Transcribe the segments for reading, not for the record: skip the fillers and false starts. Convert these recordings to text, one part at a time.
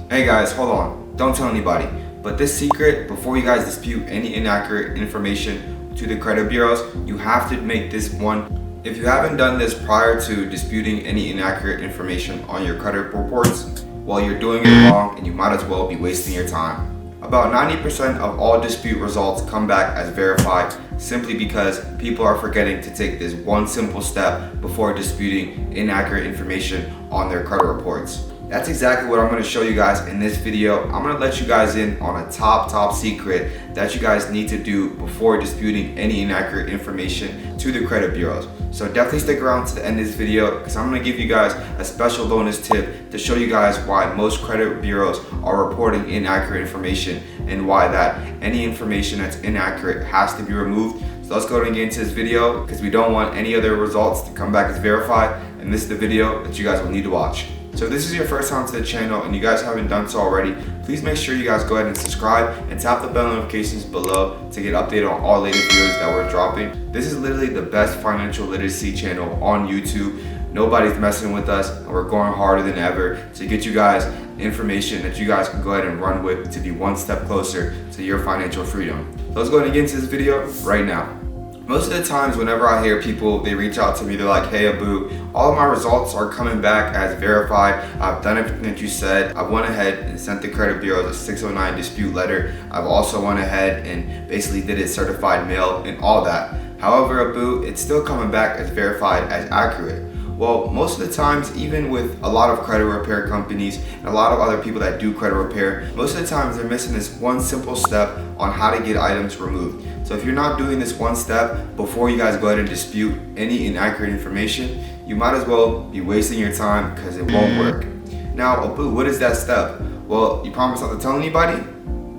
Hey guys, hold on. Don't tell anybody. But this secret, before you guys dispute any inaccurate information to the credit bureaus, you have to make this one. If you haven't done this prior to disputing any inaccurate information on your credit reports, well, you're doing it wrong and you might as well be wasting your time. About 90% of all dispute results come back as verified simply because people are forgetting to take this one simple step before disputing inaccurate information on their credit reports. That's exactly what I'm going to show you guys in this video. I'm going to let you guys in on a top secret that you guys need to do before disputing any inaccurate information to the credit bureaus. So definitely stick around to the end of this video because I'm going to give you guys a special bonus tip to show you guys why most credit bureaus are reporting inaccurate information and why that any information that's inaccurate has to be removed. So let's go ahead and get into this video because we don't want any other results to come back as verified, and this is the video that you guys will need to watch. So if this is your first time to the channel and you guys haven't done so already, please make sure you guys go ahead and subscribe and tap the bell notifications below to get updated on all latest videos that we're dropping. This is literally the best financial literacy channel on YouTube. Nobody's messing with us and we're going harder than ever to get you guys information that you guys can go ahead and run with to be one step closer to your financial freedom. So let's go ahead and get into this video right now. Most of the times whenever I hear people, they reach out to me, they're like, hey Abu, all of my results are coming back as verified. I've done everything that you said. I went ahead and sent the credit bureaus a 609 dispute letter. I've also went ahead and basically did it certified mail and all that. However, Abu, it's still coming back as verified as accurate. Well, most of the times, even with a lot of credit repair companies and a lot of other people that do credit repair, most of the times they're missing this one simple step on how to get items removed. So if you're not doing this one step before you guys go ahead and dispute any inaccurate information, you might as well be wasting your time because it won't work. Now, Abu, what is that step? Well, you promise not to tell anybody?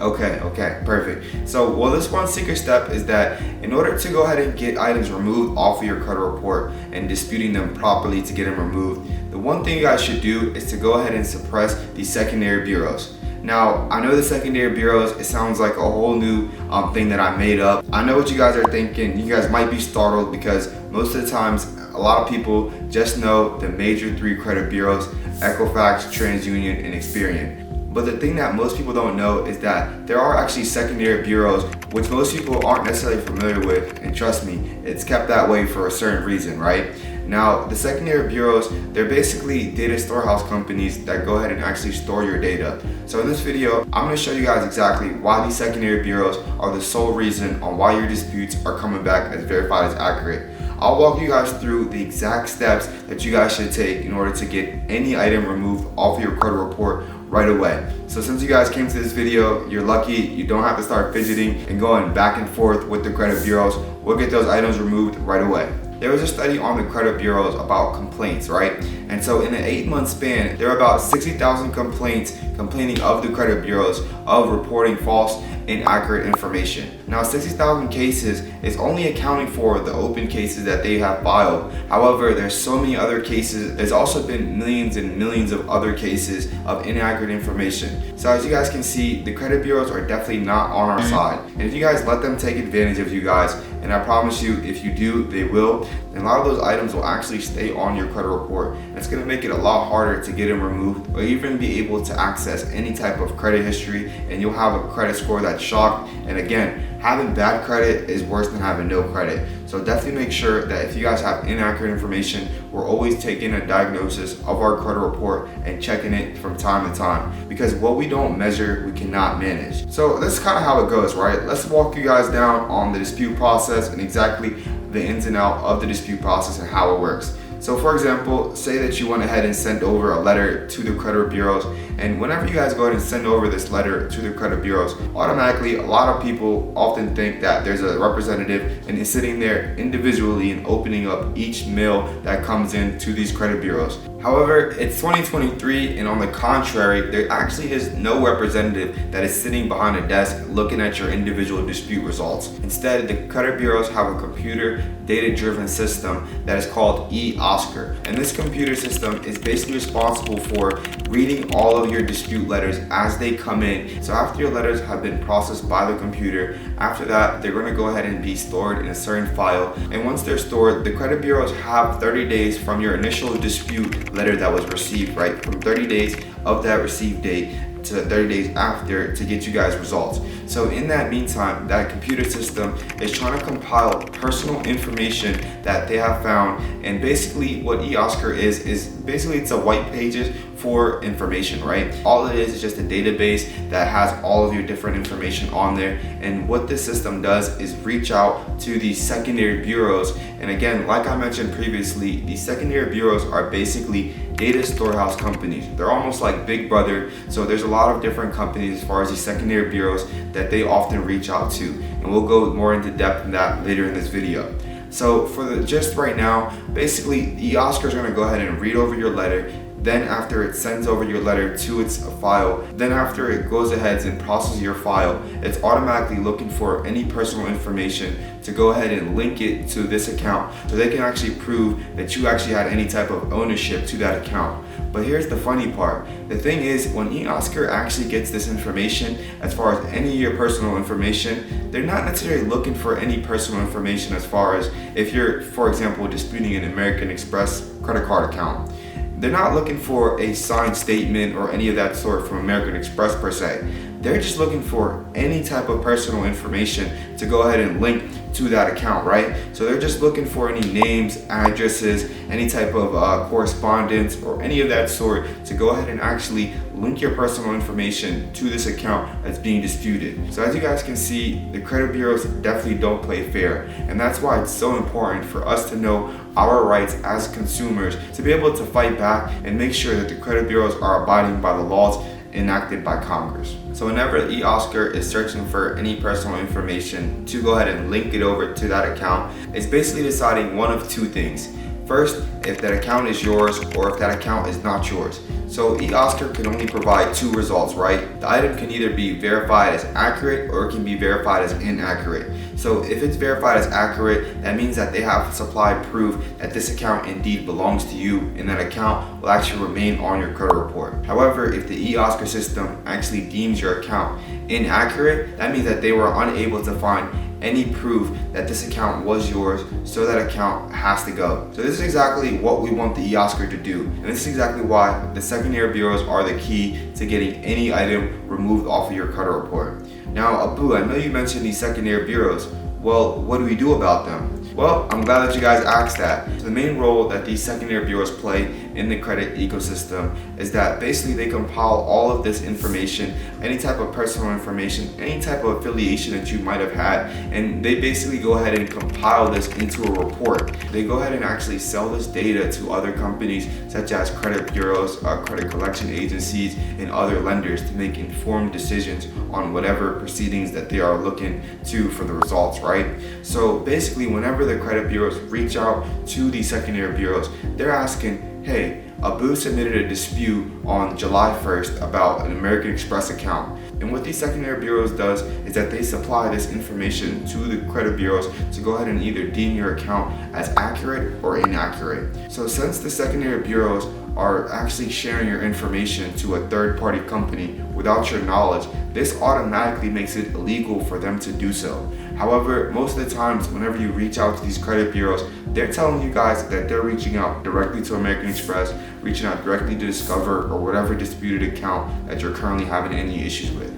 Okay, perfect. So, well, this one secret step is that in order to go ahead and get items removed off of your credit report and disputing them properly to get them removed, the one thing you guys should do is to go ahead and suppress the secondary bureaus. Now, I know the secondary bureaus, it sounds like a whole new thing that I made up. I know what you guys are thinking. You guys might be startled because most of the times, a lot of people just know the major 3 credit bureaus, Equifax, TransUnion, and Experian. But the thing that most people don't know is that there are actually secondary bureaus which most people aren't necessarily familiar with, and trust me, it's kept that way for a certain reason, right? Now, the secondary bureaus, they're basically data storehouse companies that go ahead and actually store your data. So in this video, I'm going to show you guys exactly why these secondary bureaus are the sole reason on why your disputes are coming back as verified as accurate. I'll walk you guys through the exact steps that you guys should take in order to get any item removed off of your credit report right away. So since you guys came to this video, you're lucky. You don't have to start fidgeting and going back and forth with the credit bureaus. We'll get those items removed right away. There was a study on the credit bureaus about complaints, right? And so in an 8-month span, there are about 60,000 complaints complaining of the credit bureaus of reporting false, inaccurate information. Now, 60,000 cases is only accounting for the open cases that they have filed. However, there's so many other cases. There's also been millions and millions of other cases of inaccurate information. So as you guys can see, the credit bureaus are definitely not on our side. And if you guys let them take advantage of you guys, and I promise you, if you do, they will, and a lot of those items will actually stay on your credit report. And it's going to make it a lot harder to get them removed or even be able to access any type of credit history, and you'll have a credit score that's shocked. And again, having bad credit is worse than having no credit. So definitely make sure that if you guys have inaccurate information, we're always taking a diagnosis of our credit report and checking it from time to time, because what we don't measure, we cannot manage. So that's kind of how it goes, right? Let's walk you guys down on the dispute process and exactly the ins and out of the dispute process and how it works. So for example, say that you went ahead and sent over a letter to the credit bureaus, and whenever you guys go ahead and send over this letter to the credit bureaus, automatically a lot of people often think that there's a representative and is sitting there individually and opening up each mail that comes in to these credit bureaus. However, it's 2023, and on the contrary, there actually is no representative that is sitting behind a desk looking at your individual dispute results. Instead, the credit bureaus have a computer data-driven system that is called Oscar, and this computer system is basically responsible for reading all of your dispute letters as they come in. So after your letters have been processed by the computer, after that they're going to go ahead and be stored in a certain file, and once they're stored, the credit bureaus have 30 days from your initial dispute letter that was received, right? From 30 days of that receive date to 30 days after to get you guys results. So in that meantime, that computer system is trying to compile personal information that they have found, and basically what eOscar is basically it's a white pages for information, right? All it is just a database that has all of your different information on there, and what this system does is reach out to these secondary bureaus. And again, like I mentioned previously, these secondary bureaus are basically data storehouse companies. They're almost like Big Brother, so there's a lot of different companies as far as these secondary bureaus that they often reach out to, and we'll go more into depth in that later in this video. So for the gist right now, basically eOscar is going to go ahead and read over your letter. Then after it sends over your letter to its file, then after it goes ahead and processes your file, it's automatically looking for any personal information to go ahead and link it to this account so they can actually prove that you actually had any type of ownership to that account. But here's the funny part. The thing is, when eOscar actually gets this information, as far as any of your personal information, they're not necessarily looking for any personal information as far as if you're, for example, disputing an American Express credit card account. They're not looking for a signed statement or any of that sort from American Express per se. They're just looking for any type of personal information to go ahead and link to that account, right? So they're just looking for any names, addresses, any type of correspondence or any of that sort to go ahead and actually link your personal information to this account that's being disputed. So as you guys can see, the credit bureaus definitely don't play fair, and that's why it's so important for us to know our rights as consumers to be able to fight back and make sure that the credit bureaus are abiding by the laws enacted by Congress. So whenever eOscar is searching for any personal information to go ahead and link it over to that account, it's basically deciding one of two things. First, if that account is yours or if that account is not yours. So eOscar can only provide two results, right? The item can either be verified as accurate or it can be verified as inaccurate. So if it's verified as accurate, that means that they have supplied proof that this account indeed belongs to you, and that account will actually remain on your credit report. However, if the eOscar system actually deems your account inaccurate, that means that they were unable to find any proof that this account was yours, so that account has to go. So this is exactly what we want the eOscar to do, and this is exactly why the secondary bureaus are the key to getting any item removed off of your credit report. Now, Abu, I know you mentioned these secondary bureaus. Well, what do we do about them? Well, I'm glad that you guys asked that. So the main role that these secondary bureaus play in the credit ecosystem is that basically they compile all of this information, any type of personal information, any type of affiliation that you might have had, and they basically go ahead and compile this into a report. They go ahead and actually sell this data to other companies such as credit bureaus, credit collection agencies, and other lenders to make informed decisions on whatever proceedings that they are looking to for the results, right? So basically, whenever the credit bureaus reach out to these secondary bureaus, they're asking, hey, Abu submitted a dispute on July 1st about an American Express account. And what these secondary bureaus does is that they supply this information to the credit bureaus to go ahead and either deem your account as accurate or inaccurate. So since the secondary bureaus are actually sharing your information to a third-party company without your knowledge, this automatically makes it illegal for them to do so. However, most of the times whenever you reach out to these credit bureaus, they're telling you guys that they're reaching out directly to American Express, reaching out directly to Discover or whatever disputed account that you're currently having any issues with.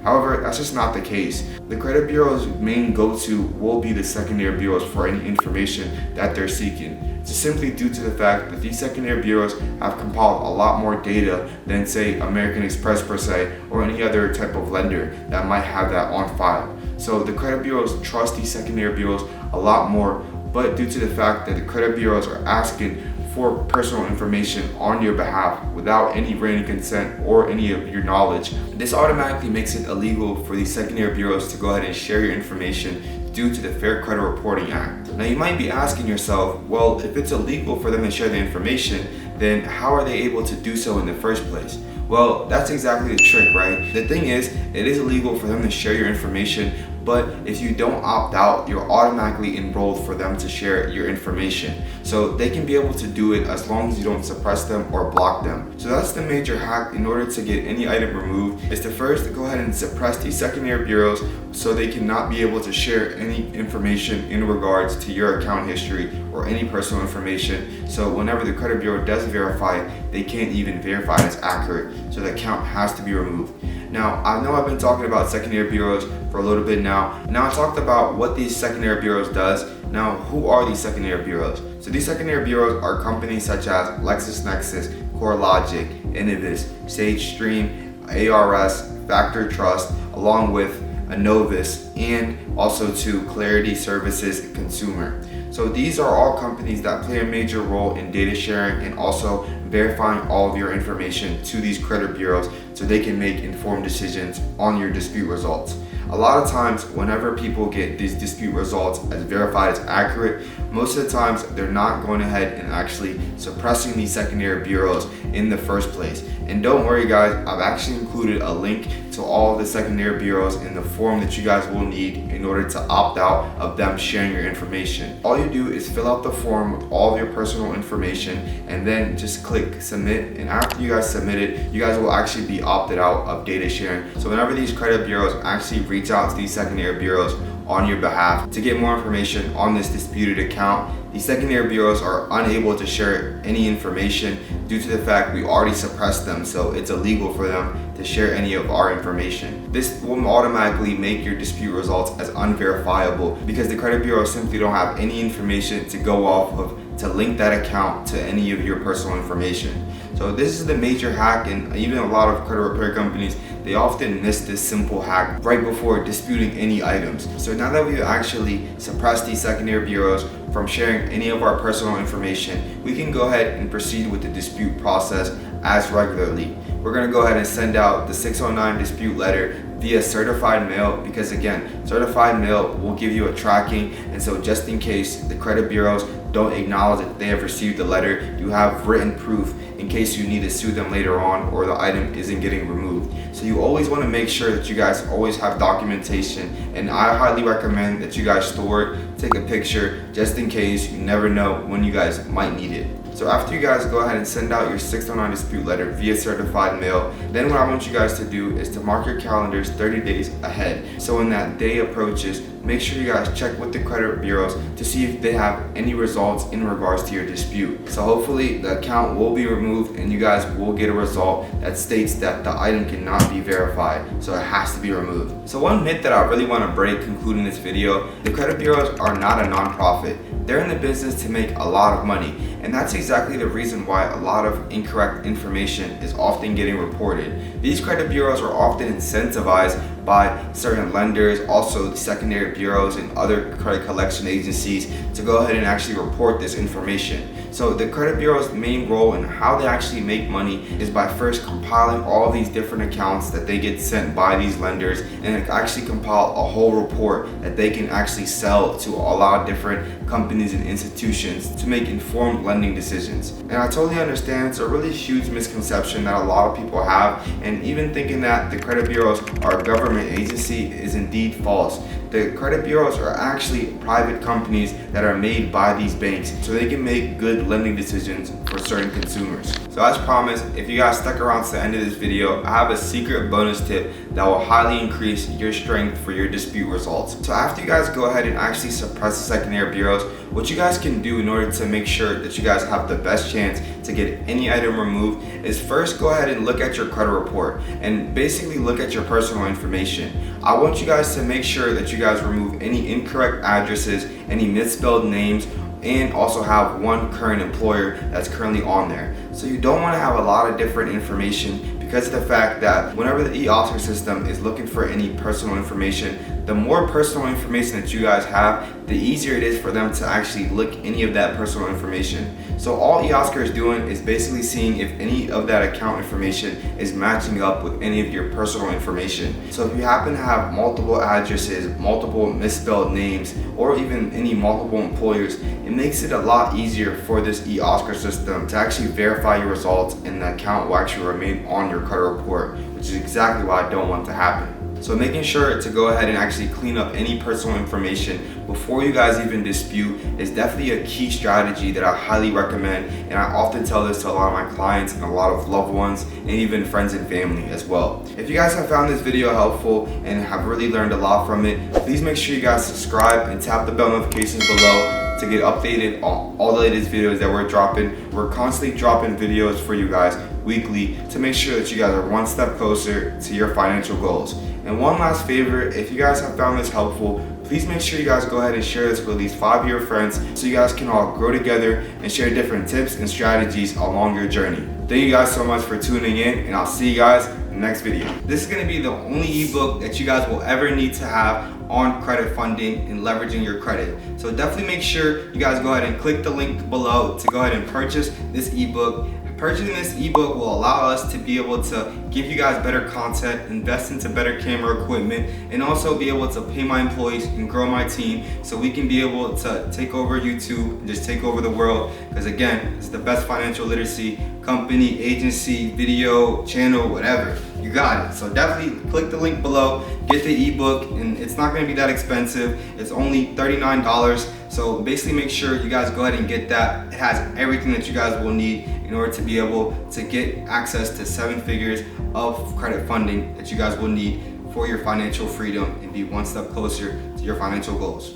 However, that's just not the case. The credit bureau's main go-to will be the secondary bureaus for any information that they're seeking. It's simply due to the fact that these secondary bureaus have compiled a lot more data than, say, American Express per se, or any other type of lender that might have that on file. So the credit bureaus trust these secondary bureaus a lot more, but due to the fact that the credit bureaus are asking for personal information on your behalf without any written consent or any of your knowledge, this automatically makes it illegal for these secondary bureaus to go ahead and share your information due to the Fair Credit Reporting Act. Now you might be asking yourself, well, if it's illegal for them to share the information, then how are they able to do so in the first place? Well, that's exactly the trick, right? The thing is, it is illegal for them to share your information, but if you don't opt out, you're automatically enrolled for them to share your information. So they can be able to do it as long as you don't suppress them or block them. So that's the major hack in order to get any item removed, is to first go ahead and suppress these secondary bureaus so they cannot be able to share any information in regards to your account history or any personal information. So whenever the credit bureau does verify it, they can't even verify it as accurate, so the account has to be removed. Now, I know I've been talking about secondary bureaus for a little bit now. Now I talked about what these secondary bureaus does. Now, who are these secondary bureaus? So these secondary bureaus are companies such as LexisNexis, Corelogic, Innovis, Sagestream, ARS, Factor Trust, along with Innovis, and also to Clarity Services Consumer. So these are all companies that play a major role in data sharing and also verifying all of your information to these credit bureaus so they can make informed decisions on your dispute results. A lot of times, whenever people get these dispute results as verified as accurate, most of the times they're not going ahead and actually suppressing these secondary bureaus in the first place. And don't worry guys, I've actually included a link to all of the secondary bureaus in the form that you guys will need in order to opt out of them sharing your information. All you do is fill out the form with all of your personal information and then just click submit, and after you guys submit it, you guys will actually be opted out of data sharing. So whenever these credit bureaus actually reach out to these secondary bureaus on your behalf to get more information on this disputed account, these secondary bureaus are unable to share any information due to the fact we already suppressed them, so it's illegal for them to share any of our information. This will automatically make your dispute results as unverifiable because the credit bureaus simply don't have any information to go off of to link that account to any of your personal information. So this is the major hack, and even a lot of credit repair companies, they often miss this simple hack right before disputing any items. So now that we've actually suppressed these secondary bureaus from sharing any of our personal information, we can go ahead and proceed with the dispute process as regularly. We're going to go ahead and send out the 609 dispute letter via certified mail, because again, certified mail will give you a tracking, and so just in case the credit bureaus don't acknowledge that they have received the letter, you have written proof in case you need to sue them later on or the item isn't getting removed. So you always want to make sure that you guys always have documentation, and I highly recommend that you guys store it, take a picture, just in case. You never know when you guys might need it. So after you guys go ahead and send out your 609 dispute letter via certified mail, then what I want you guys to do is to mark your calendars 30 days ahead. So when that day approaches, make sure you guys check with the credit bureaus to see if they have any results in regards to your dispute. So hopefully the account will be removed and you guys will get a result that states that the item cannot be verified, so it has to be removed. So one myth that I really want to break concluding this video: the credit bureaus are not a non-profit. They're in the business to make a lot of money, and that's exactly the reason why a lot of incorrect information is often getting reported. These credit bureaus are often incentivized by certain lenders, also secondary bureaus and other credit collection agencies, to go ahead and actually report this information. So the credit bureau's main role in how they actually make money is by first compiling all these different accounts that they get sent by these lenders, and actually compile a whole report that they can actually sell to a lot of different companies and institutions to make informed lending decisions. And I totally understand it's a really huge misconception that a lot of people have, and even thinking that the credit bureaus are a government agency is indeed false. The credit bureaus are actually private companies that are made by these banks so they can make good lending decisions for certain consumers. So as promised, if you guys stuck around to the end of this video, I have a secret bonus tip that will highly increase your strength for your dispute results. So after you guys go ahead and actually suppress the secondary bureaus, what you guys can do in order to make sure that you guys have the best chance to get any item removed is first go ahead and look at your credit report and basically look at your personal information. I want you guys to make sure that you guys remove any incorrect addresses, any misspelled names, and also have one current employer that's currently on there. So you don't want to have a lot of different information, because of the fact that whenever the e-Oscar system is looking for any personal information, the more personal information that you guys have, the easier it is for them to actually look any of that personal information. So all e-Oscar is doing is basically seeing if any of that account information is matching up with any of your personal information. So if you happen to have multiple addresses, multiple misspelled names, or even any multiple employers, it makes it a lot easier for this e-Oscar system to actually verify your results, and the account will actually remain on your credit report, which is exactly why I don't want to happen. So making sure to go ahead and actually clean up any personal information before you guys even dispute is definitely a key strategy that I highly recommend, and I often tell this to a lot of my clients and a lot of loved ones and even friends and family as well. If you guys have found this video helpful and have really learned a lot from it, please make sure you guys subscribe and tap the bell notifications below to get updated on all the latest videos that we're dropping. We're constantly dropping videos for you guys weekly to make sure that you guys are one step closer to your financial goals. And one last favor, if you guys have found this helpful, please make sure you guys go ahead and share this with at least 5 of your friends so you guys can all grow together and share different tips and strategies along your journey. Thank you guys so much for tuning in, and I'll see you guys in the next video. This is going to be the only ebook that you guys will ever need to have on credit funding and leveraging your credit. So definitely make sure you guys go ahead and click the link below to go ahead and purchase this ebook. Purchasing this ebook will allow us to be able to give you guys better content, invest into better camera equipment, and also be able to pay my employees and grow my team so we can be able to take over YouTube and just take over the world. Because again, it's the best financial literacy company, agency, video, channel, whatever. You got it. So definitely click the link below, get the ebook, and it's not going to be that expensive. It's only $39. So basically make sure you guys go ahead and get that. It has everything that you guys will need in order to be able to get access to 7 figures of credit funding that you guys will need for your financial freedom and be one step closer to your financial goals.